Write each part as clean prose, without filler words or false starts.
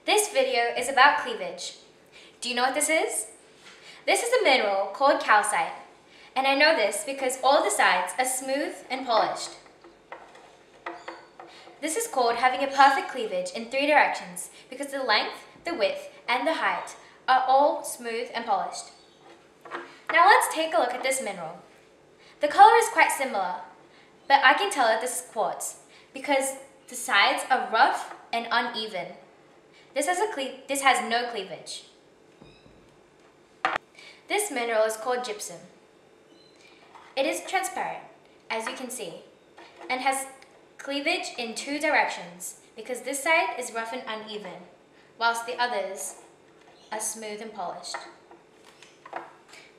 This video is about cleavage. Do you know what this is? This is a mineral called calcite, and I know this because all the sides are smooth and polished. This is called having a perfect cleavage in 3 directions because the length, the width, and the height are all smooth and polished. Now let's take a look at this mineral. The color is quite similar, but I can tell that this is quartz because the sides are rough and uneven. This has no cleavage. This mineral is called gypsum. It is transparent, as you can see, and has cleavage in 2 directions because this side is rough and uneven, whilst the others are smooth and polished.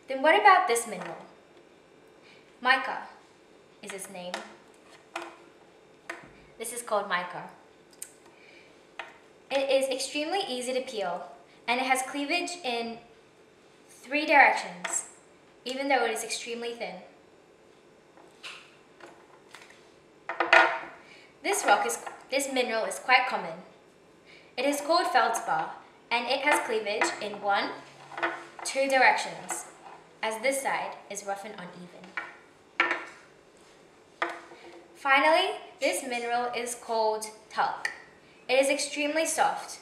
Then what about this mineral? Mica is its name. This is called mica. It is extremely easy to peel, and it has cleavage in 3 directions, even though it is extremely thin. This mineral is quite common. It is called feldspar, and it has cleavage in 1, 2 directions, as this side is rough and uneven. Finally, this mineral is called talc. It is extremely soft,